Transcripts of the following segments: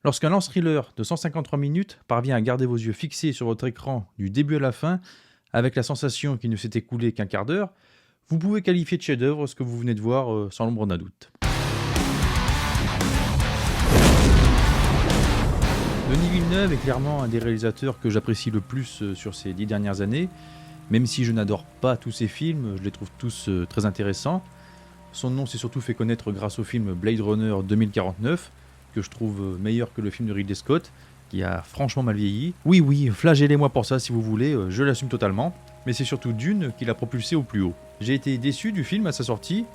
Lorsqu'un lance-thriller de 153 minutes parvient à garder vos yeux fixés sur votre écran du début à la fin, avec la sensation qu'il ne s'est écoulé qu'un quart d'heure, vous pouvez qualifier de chef-d'œuvre ce que vous venez de voir sans l'ombre d'un doute. Denis Villeneuve est clairement un des réalisateurs que j'apprécie le plus sur ces 10 dernières années. Même si je n'adore pas tous ses films, je les trouve tous très intéressants. Son nom s'est surtout fait connaître grâce au film Blade Runner 2049, que je trouve meilleur que le film de Ridley Scott, qui a franchement mal vieilli. Oui, flagellez-moi pour ça si vous voulez, je l'assume totalement. Mais c'est surtout Dune qui l'a propulsé au plus haut. J'ai été déçu du film à sa sortie,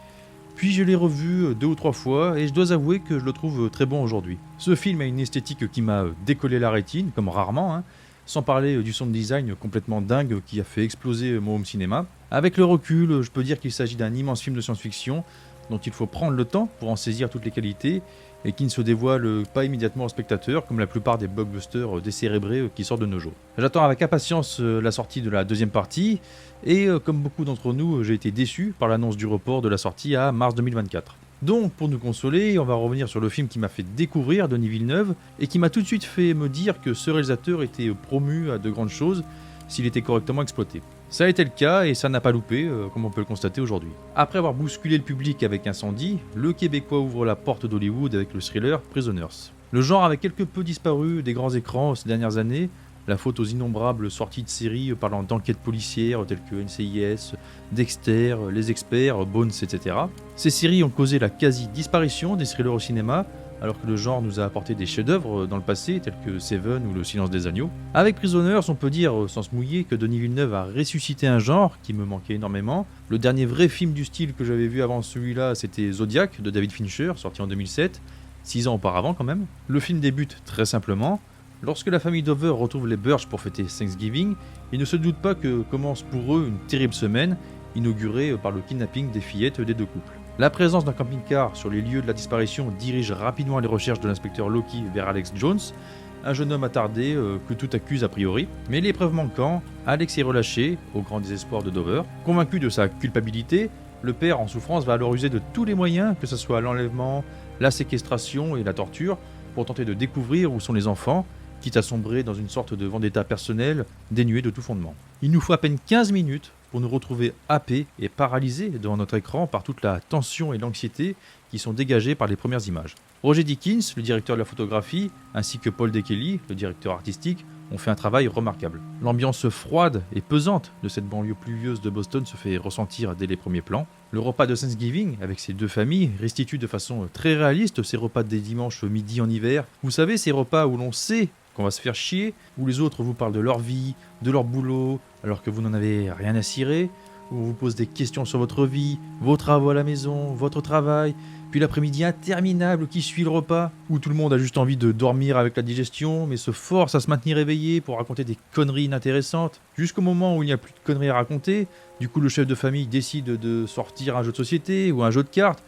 puis je l'ai revu 2 ou 3 fois et je dois avouer que je le trouve très bon aujourd'hui. Ce film a une esthétique qui m'a décollé la rétine, comme rarement, sans parler du sound design complètement dingue qui a fait exploser mon home cinéma. Avec le recul, je peux dire qu'il s'agit d'un immense film de science-fiction dont il faut prendre le temps pour en saisir toutes les qualités et qui ne se dévoile pas immédiatement au spectateur comme la plupart des blockbusters décérébrés qui sortent de nos jours. J'attends avec impatience la sortie de la deuxième partie et comme beaucoup d'entre nous, j'ai été déçu par l'annonce du report de la sortie à mars 2024. Donc, pour nous consoler, on va revenir sur le film qui m'a fait découvrir Denis Villeneuve et qui m'a tout de suite fait me dire que ce réalisateur était promu à de grandes choses s'il était correctement exploité. Ça a été le cas et ça n'a pas loupé, comme on peut le constater aujourd'hui. Après avoir bousculé le public avec Incendie, le Québécois ouvre la porte d'Hollywood avec le thriller Prisoners. Le genre avait quelque peu disparu des grands écrans ces dernières années, la faute aux innombrables sorties de séries parlant d'enquêtes policières telles que NCIS, Dexter, Les Experts, Bones, etc. Ces séries ont causé la quasi-disparition des thrillers au cinéma, alors que le genre nous a apporté des chefs-d'œuvre dans le passé, tels que Seven ou Le Silence des Agneaux. Avec Prisoners, on peut dire, sans se mouiller, que Denis Villeneuve a ressuscité un genre qui me manquait énormément. Le dernier vrai film du style que j'avais vu avant celui-là, c'était Zodiac de David Fincher, sorti en 2007, 6 ans auparavant quand même. Le film débute très simplement. Lorsque la famille Dover retrouve les Burch pour fêter Thanksgiving, ils ne se doutent pas que commence pour eux une terrible semaine, inaugurée par le kidnapping des fillettes des deux couples. La présence d'un camping-car sur les lieux de la disparition dirige rapidement les recherches de l'inspecteur Loki vers Alex Jones, un jeune homme attardé que tout accuse a priori. Mais l'épreuve manquant, Alex est relâché, au grand désespoir de Dover. Convaincu de sa culpabilité, le père en souffrance va alors user de tous les moyens, que ce soit l'enlèvement, la séquestration et la torture, pour tenter de découvrir où sont les enfants, quitte à sombrer dans une sorte de vendetta personnelle dénuée de tout fondement. Il nous faut à peine 15 minutes pour nous retrouver happés et paralysés devant notre écran par toute la tension et l'anxiété qui sont dégagées par les premières images. Roger Deakins, le directeur de la photographie, ainsi que Paul Dekely, le directeur artistique, ont fait un travail remarquable. L'ambiance froide et pesante de cette banlieue pluvieuse de Boston se fait ressentir dès les premiers plans. Le repas de Thanksgiving, avec ses deux familles, restitue de façon très réaliste ces repas des dimanches midi en hiver. Vous savez, ces repas où l'on sait qu'on va se faire chier, où les autres vous parlent de leur vie, de leur boulot, alors que vous n'en avez rien à cirer, où on vous pose des questions sur votre vie, vos travaux à la maison, votre travail, puis l'après-midi interminable qui suit le repas, où tout le monde a juste envie de dormir avec la digestion, mais se force à se maintenir éveillé pour raconter des conneries inintéressantes, jusqu'au moment où il n'y a plus de conneries à raconter. Du coup, le chef de famille décide de sortir un jeu de société ou un jeu de cartes,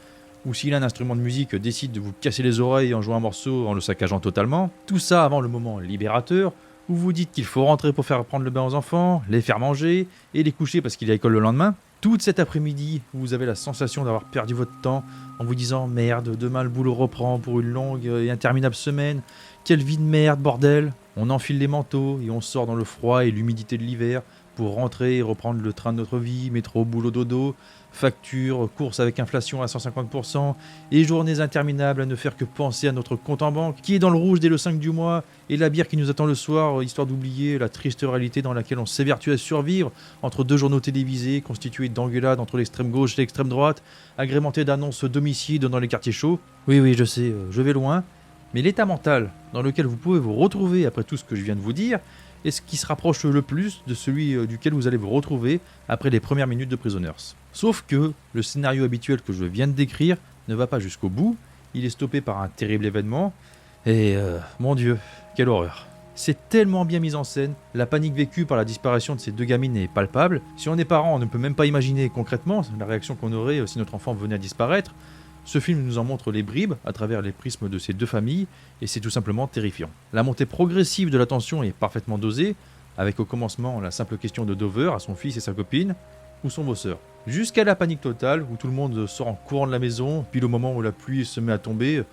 ou s'il a un instrument de musique, décide de vous casser les oreilles en jouant un morceau en le saccageant totalement. Tout ça avant le moment libérateur, où vous dites qu'il faut rentrer pour faire prendre le bain aux enfants, les faire manger, et les coucher parce qu'il y a école le lendemain. Toute cet après-midi, où vous avez la sensation d'avoir perdu votre temps, en vous disant « Merde, demain le boulot reprend pour une longue et interminable semaine. Quelle vie de merde, bordel !» On enfile les manteaux et on sort dans le froid et l'humidité de l'hiver pour rentrer et reprendre le train de notre vie, métro, boulot, dodo, factures, courses avec inflation à 150%, et journées interminables à ne faire que penser à notre compte en banque, qui est dans le rouge dès le 5 du mois, et la bière qui nous attend le soir, histoire d'oublier la triste réalité dans laquelle on s'évertue à survivre, entre deux journaux télévisés, constitués d'engueulades entre l'extrême gauche et l'extrême droite, agrémentés d'annonces d'homicides dans les quartiers chauds. Oui, je sais, je vais loin, mais l'état mental dans lequel vous pouvez vous retrouver après tout ce que je viens de vous dire, est ce qui se rapproche le plus de celui duquel vous allez vous retrouver après les premières minutes de Prisoners. Sauf que le scénario habituel que je viens de décrire ne va pas jusqu'au bout, il est stoppé par un terrible événement, et mon Dieu, quelle horreur. C'est tellement bien mis en scène, la panique vécue par la disparition de ces deux gamines est palpable. Si on est parent, on ne peut même pas imaginer concrètement la réaction qu'on aurait si notre enfant venait à disparaître. Ce film nous en montre les bribes à travers les prismes de ces deux familles, et c'est tout simplement terrifiant. La montée progressive de la tension est parfaitement dosée, avec au commencement la simple question de Dover à son fils et sa copine, où sont vos sœurs ? Jusqu'à la panique totale, où tout le monde sort en courant de la maison, puis le moment où la pluie se met à tomber,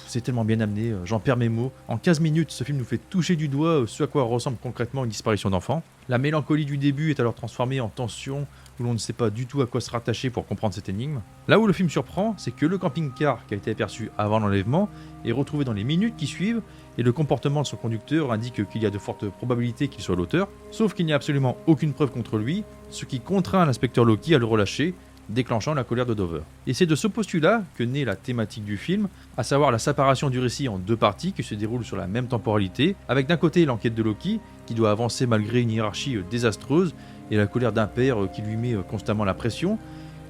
C'est tellement bien amené, j'en perds mes mots. En 15 minutes, ce film nous fait toucher du doigt ce à quoi ressemble concrètement une disparition d'enfant. La mélancolie du début est alors transformée en tension, où l'on ne sait pas du tout à quoi se rattacher pour comprendre cette énigme. Là où le film surprend, c'est que le camping-car qui a été aperçu avant l'enlèvement est retrouvé dans les minutes qui suivent, et le comportement de son conducteur indique qu'il y a de fortes probabilités qu'il soit l'auteur, sauf qu'il n'y a absolument aucune preuve contre lui, ce qui contraint l'inspecteur Loki à le relâcher, déclenchant la colère de Dover. Et c'est de ce postulat que naît la thématique du film, à savoir la séparation du récit en deux parties qui se déroulent sur la même temporalité, avec d'un côté l'enquête de Loki, qui doit avancer malgré une hiérarchie désastreuse, et la colère d'un père qui lui met constamment la pression,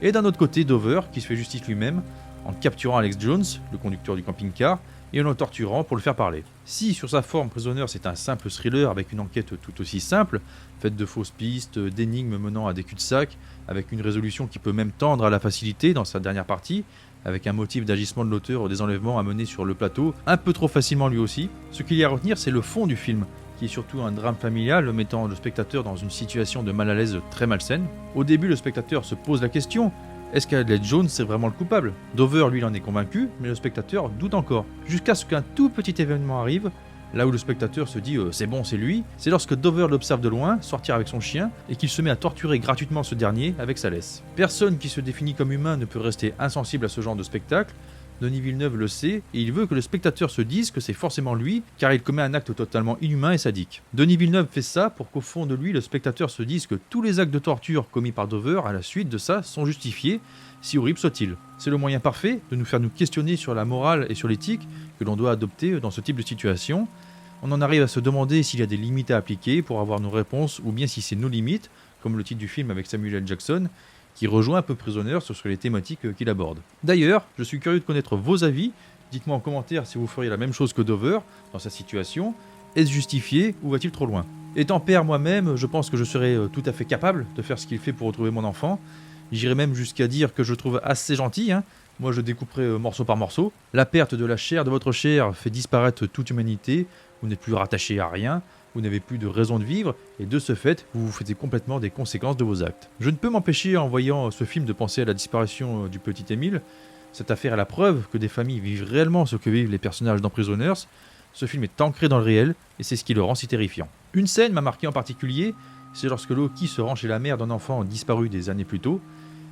et d'un autre côté Dover, qui se fait justice lui-même, en capturant Alex Jones, le conducteur du camping-car, et en le torturant pour le faire parler. Si sur sa forme Prisoner c'est un simple thriller avec une enquête tout aussi simple, faite de fausses pistes, d'énigmes menant à des cul-de-sac, avec une résolution qui peut même tendre à la facilité dans sa dernière partie, avec un motif d'agissement de l'auteur des enlèvements à mener sur le plateau, un peu trop facilement lui aussi, ce qu'il y a à retenir c'est le fond du film, qui est surtout un drame familial mettant le spectateur dans une situation de mal à l'aise très malsaine. Au début le spectateur se pose la question: est-ce qu'Alex Jones c'est vraiment le coupable? Dover lui il en est convaincu, mais le spectateur doute encore. Jusqu'à ce qu'un tout petit événement arrive, là où le spectateur se dit c'est bon c'est lui, c'est lorsque Dover l'observe de loin sortir avec son chien et qu'il se met à torturer gratuitement ce dernier avec sa laisse. Personne qui se définit comme humain ne peut rester insensible à ce genre de spectacle. Denis Villeneuve le sait et il veut que le spectateur se dise que c'est forcément lui car il commet un acte totalement inhumain et sadique. Denis Villeneuve fait ça pour qu'au fond de lui le spectateur se dise que tous les actes de torture commis par Dover à la suite de ça sont justifiés, si horribles soient-ils. C'est le moyen parfait de nous faire nous questionner sur la morale et sur l'éthique que l'on doit adopter dans ce type de situation. On en arrive à se demander s'il y a des limites à appliquer pour avoir nos réponses ou bien si c'est nos limites, comme le titre du film avec Samuel L. Jackson, qui rejoint un peu Prisoner sur les thématiques qu'il aborde. D'ailleurs, je suis curieux de connaître vos avis. Dites-moi en commentaire si vous feriez la même chose que Dover dans sa situation. Est-ce justifié ou va-t-il trop loin? Étant père moi-même, je pense que je serais tout à fait capable de faire ce qu'il fait pour retrouver mon enfant. J'irais même jusqu'à dire que je le trouve assez gentil. Moi, je découperais morceau par morceau. La perte de la chair de votre chair fait disparaître toute humanité. Vous n'êtes plus rattaché à rien. Vous n'avez plus de raison de vivre, et de ce fait, vous vous faites complètement des conséquences de vos actes. Je ne peux m'empêcher, en voyant ce film, de penser à la disparition du petit Émile. Cette affaire est la preuve que des familles vivent réellement ce que vivent les personnages dans Prisoners. Ce film est ancré dans le réel, et c'est ce qui le rend si terrifiant. Une scène m'a marqué en particulier, c'est lorsque Loki se rend chez la mère d'un enfant disparu des années plus tôt.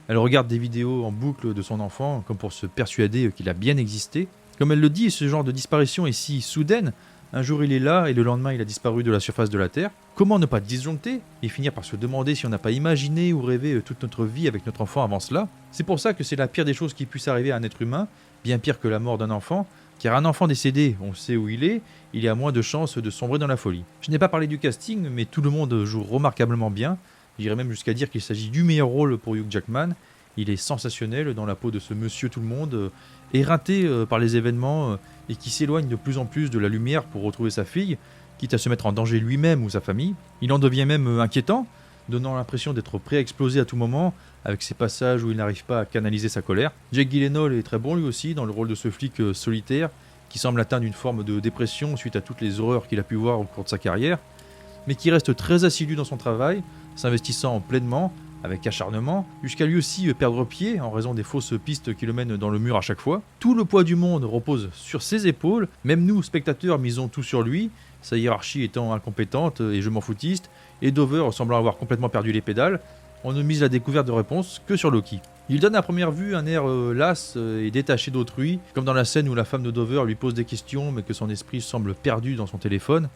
Elle regarde des vidéos en boucle de son enfant, comme pour se persuader qu'il a bien existé. Comme elle le dit, ce genre de disparition est si soudaine. Un jour il est là et le lendemain il a disparu de la surface de la Terre. Comment ne pas disjoncter et finir par se demander si on n'a pas imaginé ou rêvé toute notre vie avec notre enfant avant cela? C'est pour ça que c'est la pire des choses qui puisse arriver à un être humain, bien pire que la mort d'un enfant, car un enfant décédé, on sait où il est a moins de chances de sombrer dans la folie. Je n'ai pas parlé du casting, mais tout le monde joue remarquablement bien. J'irais même jusqu'à dire qu'il s'agit du meilleur rôle pour Hugh Jackman. Il est sensationnel dans la peau de ce monsieur tout le monde, éreinté par les événements et qui s'éloigne de plus en plus de la lumière pour retrouver sa fille, quitte à se mettre en danger lui-même ou sa famille. Il en devient même inquiétant, donnant l'impression d'être prêt à exploser à tout moment, avec ces passages où il n'arrive pas à canaliser sa colère. Jake Gyllenhaal est très bon lui aussi dans le rôle de ce flic solitaire, qui semble atteindre une forme de dépression suite à toutes les horreurs qu'il a pu voir au cours de sa carrière, mais qui reste très assidu dans son travail, s'investissant pleinement, avec acharnement, jusqu'à lui aussi perdre pied en raison des fausses pistes qui le mènent dans le mur à chaque fois. Tout le poids du monde repose sur ses épaules, même nous, spectateurs, misons tout sur lui, sa hiérarchie étant incompétente et je m'en foutiste, et Dover semblant avoir complètement perdu les pédales, on ne mise la découverte de réponse que sur Loki. Il donne à première vue un air las et détaché d'autrui, comme dans la scène où la femme de Dover lui pose des questions mais que son esprit semble perdu dans son téléphone.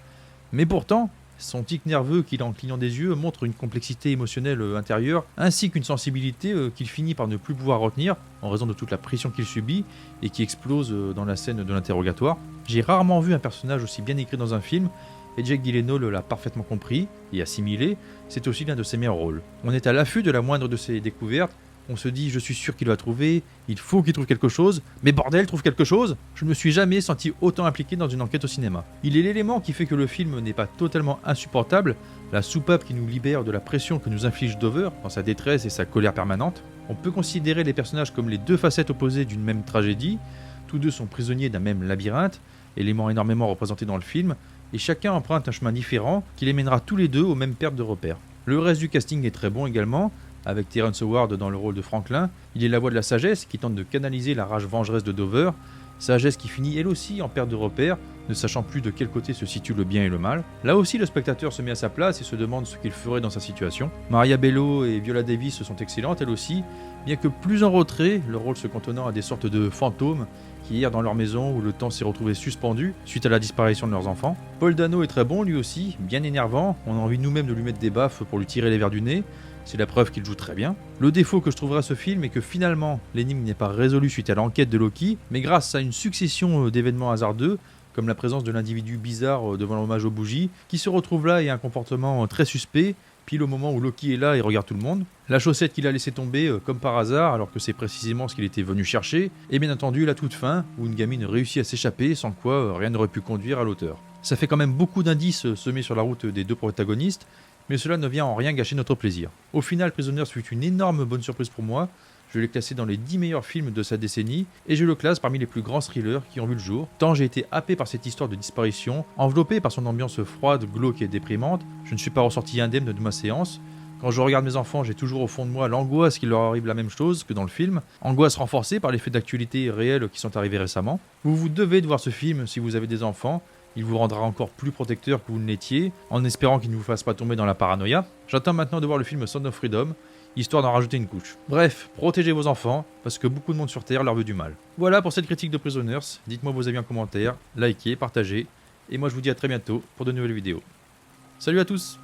Mais pourtant, son tic nerveux qu'il a en clignant des yeux montre une complexité émotionnelle intérieure, ainsi qu'une sensibilité qu'il finit par ne plus pouvoir retenir en raison de toute la pression qu'il subit et qui explose dans la scène de l'interrogatoire. J'ai rarement vu un personnage aussi bien écrit dans un film, et Jake Gyllenhaal l'a parfaitement compris et assimilé, c'est aussi l'un de ses meilleurs rôles. On est à l'affût de la moindre de ses découvertes, on se dit je suis sûr qu'il va trouver, il faut qu'il trouve quelque chose, mais bordel, trouve quelque chose! Je ne me suis jamais senti autant impliqué dans une enquête au cinéma. Il est l'élément qui fait que le film n'est pas totalement insupportable, la soupape qui nous libère de la pression que nous inflige Dover dans sa détresse et sa colère permanente. On peut considérer les personnages comme les deux facettes opposées d'une même tragédie, tous deux sont prisonniers d'un même labyrinthe, élément énormément représenté dans le film, et chacun emprunte un chemin différent qui les mènera tous les deux aux mêmes pertes de repères. Le reste du casting est très bon également, avec Terrence Howard dans le rôle de Franklin. Il est la voix de la sagesse qui tente de canaliser la rage vengeresse de Dover, Sagesse qui finit elle aussi en perte de repère, ne sachant plus de quel côté se situe le bien et le mal. Là aussi, le spectateur se met à sa place et se demande ce qu'il ferait dans sa situation. Maria Bello et Viola Davis sont excellentes elles aussi, bien que plus en retrait, leur rôle se cantonnant à des sortes de fantômes qui errent dans leur maison où le temps s'est retrouvé suspendu suite à la disparition de leurs enfants. Paul Dano est très bon lui aussi, bien énervant, on a envie nous-mêmes de lui mettre des baffes pour lui tirer les vers du nez, c'est la preuve qu'il joue très bien. Le défaut que je trouverai à ce film est que finalement, l'énigme n'est pas résolue suite à l'enquête de Loki, mais grâce à une succession d'événements hasardeux, comme la présence de l'individu bizarre devant l'hommage aux bougies, qui se retrouve là et a un comportement très suspect, pile au moment où Loki est là et regarde tout le monde. La chaussette qu'il a laissé tomber comme par hasard, alors que c'est précisément ce qu'il était venu chercher, et bien entendu la toute fin, où une gamine réussit à s'échapper, sans quoi rien n'aurait pu conduire à l'auteur. Ça fait quand même beaucoup d'indices semés sur la route des deux protagonistes, mais cela ne vient en rien gâcher notre plaisir. Au final, Prisoners fut une énorme bonne surprise pour moi. Je l'ai classé dans les 10 meilleurs films de sa décennie, et je le classe parmi les plus grands thrillers qui ont vu le jour, tant j'ai été happé par cette histoire de disparition, enveloppé par son ambiance froide, glauque et déprimante. Je ne suis pas ressorti indemne de ma séance. Quand je regarde mes enfants, j'ai toujours au fond de moi l'angoisse qu'il leur arrive la même chose que dans le film, angoisse renforcée par les faits d'actualité réels qui sont arrivés récemment. Vous devez de voir ce film si vous avez des enfants. Il vous rendra encore plus protecteur que vous ne l'étiez, en espérant qu'il ne vous fasse pas tomber dans la paranoïa. J'attends maintenant de voir le film Sound of Freedom, histoire d'en rajouter une couche. Bref, protégez vos enfants, parce que beaucoup de monde sur Terre leur veut du mal. Voilà pour cette critique de Prisoners, dites-moi vos avis en commentaire, likez, partagez, et moi je vous dis à très bientôt pour de nouvelles vidéos. Salut à tous!